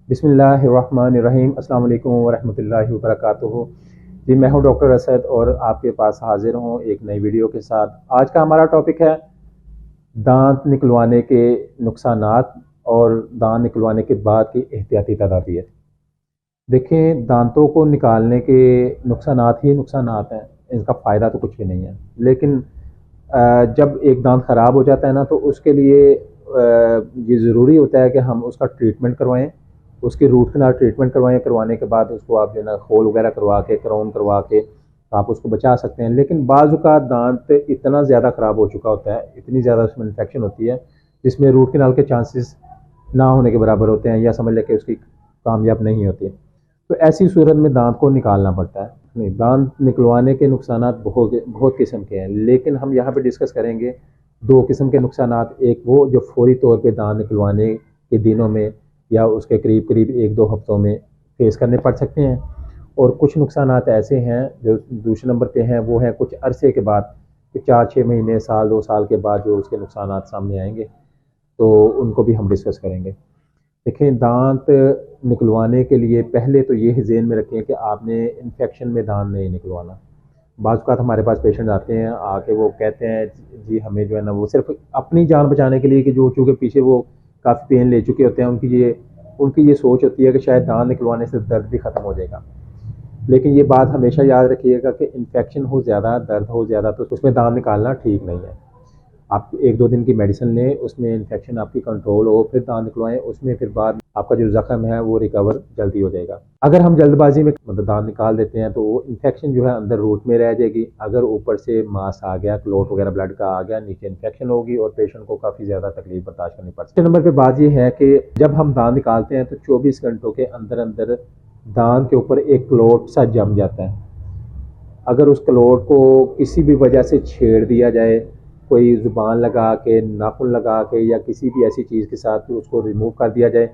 बिस्मिल्लाहिर्रहमानिर्रहीम। अस्सलाम वालेकुम वरहमतुल्लाहि वबरकातुहू। जी, मैं हूं डॉक्टर असद और आपके पास हाजिर हूं एक नई वीडियो के साथ। आज का हमारा टॉपिक है दांत निकलवाने के नुकसानात और दांत निकलवाने के बाद की एहतियाती तदाबीर। देखें, दांतों को निकालने के नुकसानात ही नुकसानात हैं, इनका फ़ायदा तो कुछ भी नहीं है। लेकिन जब एक दांत ख़राब हो जाता है ना, तो उसके लिए ये ज़रूरी होता है कि हम उसका ट्रीटमेंट करवाएं, उसकी रूट कनाल ट्रीटमेंट करवाएं। करवाने के बाद उसको आप जो है ना होल वगैरह करवा के, क्राउन करवा के आप उसको बचा सकते हैं। लेकिन बाज़ औक़ात दांत इतना ज़्यादा ख़राब हो चुका होता है, इतनी ज़्यादा उसमें इन्फेक्शन होती है जिसमें रूट कनाल के चांसेस ना होने के बराबर होते हैं, या समझ लें कि उसकी कामयाब नहीं होती। तो ऐसी सूरत में दांत को निकालना पड़ता है। नहीं, दांत निकलवाने के नुकसानात बहुत बहुत किस्म के हैं, लेकिन हम यहाँ पे डिस्कस करेंगे दो किस्म के नुकसानात। एक वो जो फौरी तौर पे दांत निकलवाने के दिनों में या उसके करीब करीब 1-2 हफ्तों में फेस करने पड़ सकते हैं, और कुछ नुकसानात ऐसे हैं जो दूसरे नंबर पे हैं, वो हैं कुछ अरसे के बाद, 4-6 महीने, साल 2 साल के बाद जो उसके नुकसानात सामने आएंगे, तो उनको भी हम डिस्कस करेंगे। देखें, दांत निकलवाने के लिए पहले तो ये ज़हन में रखें कि आपने इन्फेक्शन में दांत नहीं निकलवाना। बाज़ औक़ात हमारे पास पेशेंट आते हैं, आके वो कहते हैं जी हमें जो है ना वो सिर्फ अपनी जान बचाने के लिए, कि जो चूँकि पीछे वो काफ़ी पेन ले चुके होते हैं, उनकी ये सोच होती है कि शायद दांत निकलवाने से दर्द भी ख़त्म हो जाएगा। लेकिन ये बात हमेशा याद रखिएगा कि इन्फेक्शन हो ज़्यादा, दर्द हो ज़्यादा, तो उसमें दांत निकालना ठीक नहीं है। आप 1-2 दिन की मेडिसिन लें, उसमें इन्फेक्शन आपकी कंट्रोल हो, फिर दांत निकलवाएं, उसमें फिर बाद आपका जो ज़ख्म है वो रिकवर जल्दी हो जाएगा। अगर हम जल्दबाजी में मतलब दांत निकाल देते हैं, तो वो इन्फेक्शन जो है अंदर रूट में रह जाएगी। अगर ऊपर से मांस आ गया, क्लोट वगैरह ब्लड का आ गया, नीचे इन्फेक्शन होगी और पेशेंट को काफ़ी ज़्यादा तकलीफ बर्दाश्त करनी पड़ सकती है। नंबर पर बात ये है कि जब हम दांत निकालते हैं तो 24 घंटों के अंदर अंदर दांत के ऊपर एक क्लोट सा जम जाता है। अगर उस क्लोट को किसी भी वजह से छेड़ दिया जाए, कोई ज़ुबान लगा के, नाखून लगा के, या किसी भी ऐसी चीज़ के साथ उसको रिमूव कर दिया जाए,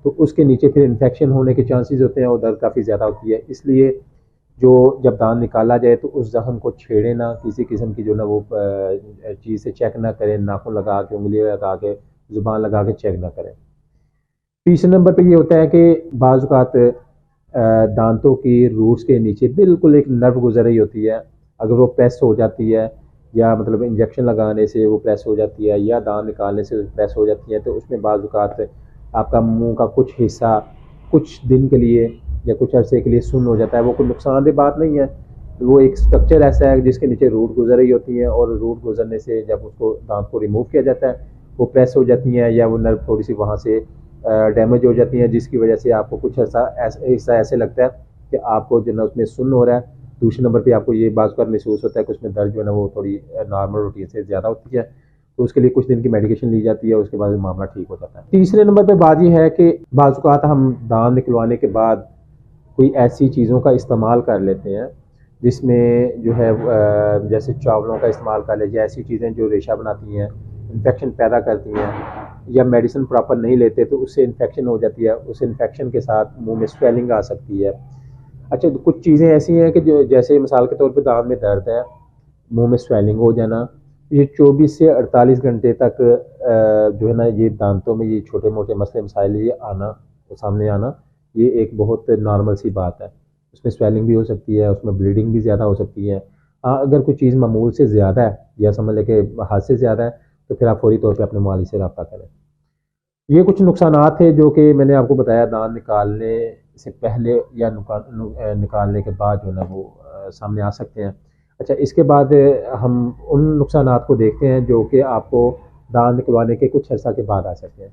तो उसके नीचे फिर इन्फेक्शन होने के चांसेस होते हैं और दर्द काफ़ी ज़्यादा होती है। इसलिए जब दांत निकाला जाए तो उस जख्म को छेड़े ना, किसी किस्म की जो ना वो चीज़ से चेक ना करें, नाखून लगा के, उंगली लगा के, ज़ुबान लगा के चेक ना करें। तीसरे नंबर पे ये होता है कि बाज़ औक़ात दांतों की रूट्स के नीचे बिल्कुल एक नर्व गुजर रही होती है। अगर वो प्रेस हो जाती है, या मतलब इंजेक्शन लगाने से वो प्रेस हो जाती है, या दांत निकालने से प्रेस हो जाती है, तो उसमें बाज़ औक़ात आपका मुंह का कुछ हिस्सा कुछ दिन के लिए या कुछ अरसे के लिए सुन्न हो जाता है। वो कोई नुकसानदेह बात नहीं है, वो एक स्ट्रक्चर ऐसा है जिसके नीचे रूट गुजर रही होती है, और रूट गुजरने से जब उसको दांत को रिमूव किया जाता है, वो प्रेस हो जाती हैं, या वो नर्व थोड़ी सी वहाँ से डैमेज हो जाती हैं, जिसकी वजह से आपको कुछ हिस्सा ऐसे लगता है कि आपको जो है उसमें सुन्न हो रहा है। दूसरे नंबर पे आपको ये बात कर महसूस होता है कि उसमें दर्द जो है ना वो थोड़ी नॉर्मल रूटीन से ज़्यादा होती है, तो उसके लिए कुछ दिन की मेडिकेशन ली जाती है, उसके बाद मामला ठीक हो जाता है। तीसरे नंबर पे बात यह है कि बाज़ औक़ात हम दांत निकलवाने के बाद कोई ऐसी चीज़ों का इस्तेमाल कर लेते हैं जिसमें जो है जैसे चावलों का इस्तेमाल कर ले, या ऐसी चीज़ें जो रेशा बनाती हैं, इन्फेक्शन पैदा करती हैं, या मेडिसिन प्रॉपर नहीं लेते तो उससे इन्फेक्शन हो जाती है। उस इन्फेक्शन के साथ मुंह में स्वेलिंग आ सकती है। अच्छा, तो कुछ चीज़ें ऐसी हैं कि जो जैसे मिसाल के तौर पे दांत में दर्द है, मुंह में स्वेलिंग हो जाना, ये 24 से 48 घंटे तक जो है ना ये दांतों में ये छोटे मोटे मसले मसाइल ये आना, सामने आना, ये एक बहुत नॉर्मल सी बात है। उसमें स्वेलिंग भी हो सकती है, उसमें ब्लीडिंग भी ज़्यादा हो सकती है। हाँ, अगर कोई चीज़ मामूल से ज़्यादा है, या समझ लें कि हद से ज़्यादा है, तो फिर आप फौरी तौर पे अपने मुआलिज से रब्ता करें। ये कुछ नुकसानात थे जो कि मैंने आपको बताया दांत निकालने से पहले या निकालने के बाद जो है ना वो सामने आ सकते हैं। अच्छा, इसके बाद हम उन नुकसानात को देखते हैं जो कि आपको दांत निकलवाने के कुछ अर्सा के बाद आ सकते हैं।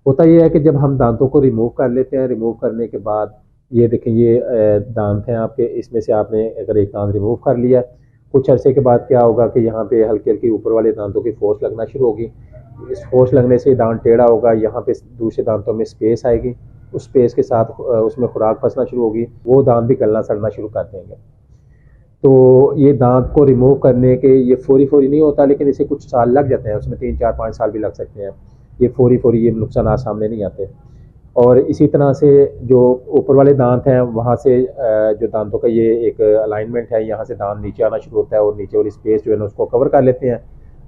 होता यह है कि जब हम दांतों को रिमूव कर लेते हैं, रिमूव करने के बाद ये देखें, ये दांत हैं आपके, इसमें से आपने अगर एक दांत रिमूव कर लिया, कुछ अरसे के बाद क्या होगा कि यहाँ पे हल्की हल्की ऊपर वाले दांतों की फोर्स लगना शुरू होगी। इस फोर्स लगने से दांत टेढ़ा होगा, यहाँ पे दूसरे दांतों में स्पेस आएगी, उस स्पेस के साथ उसमें खुराक फंसना शुरू होगी, वो दांत भी गलना सड़ना शुरू कर देंगे। तो ये दांत को रिमूव करने के ये फौरी नहीं होता, लेकिन इसे कुछ साल लग जाते हैं, उसमें 3-4-5 साल भी लग सकते हैं। ये फौरी ये नुकसान सामने नहीं आते। और इसी तरह से जो ऊपर वाले दांत हैं, वहाँ से जो दांतों का ये एक अलाइनमेंट है, यहाँ से दांत नीचे आना शुरू होता है और नीचे वाली स्पेस जो है ना उसको कवर कर लेते हैं।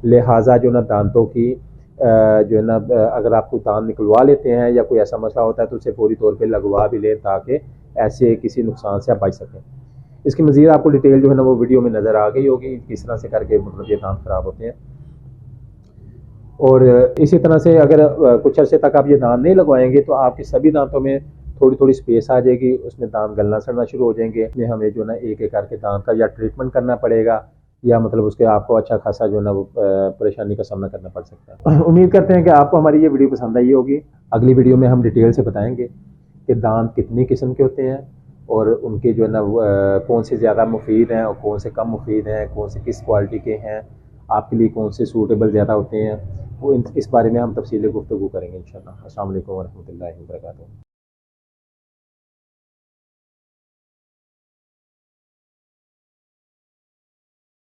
लिहाजा जो ना दांतों की जो है ना अगर आप कोई दांत निकलवा लेते हैं या कोई ऐसा मसला होता है तो उसे फौरी तौर पे लगवा भी लें ताकि ऐसे किसी नुकसान से आप बच सकें। इसकी मज़ीद आपको डिटेल जो है ना वो वीडियो में नज़र आ गई होगी किस तरह से करके मतलब ये दांत ख़राब होते हैं। और इसी तरह से अगर कुछ अर्से तक आप ये दांत नहीं लगवाएंगे तो आपके सभी दांतों में थोड़ी थोड़ी स्पेस आ जाएगी, उसमें दांत गलना सड़ना शुरू हो जाएंगे। इसमें हमें जो है ना एक एक करके दांत का या ट्रीटमेंट करना पड़ेगा या मतलब उसके आपको अच्छा खासा जो है ना वो परेशानी का सामना करना पड़ सकता है। उम्मीद करते हैं कि आपको हमारी ये वीडियो पसंद आई होगी। अगली वीडियो में हम डिटेल से बताएंगे कि दांत कितनी किस्म के होते हैं और उनके जो है ना कौन से ज़्यादा मुफीद हैं और कौन से कम मुफीद हैं, कौन से किस क्वालिटी के हैं, आपके लिए कौन से सूटेबल ज़्यादा होते हैं, वो इस बारे में हम तफसीली गुफ्तगू करेंगे इंशाअल्लाह। अस्सलाम वालेकुम व रहमतुल्लाहि व बरकातुहू।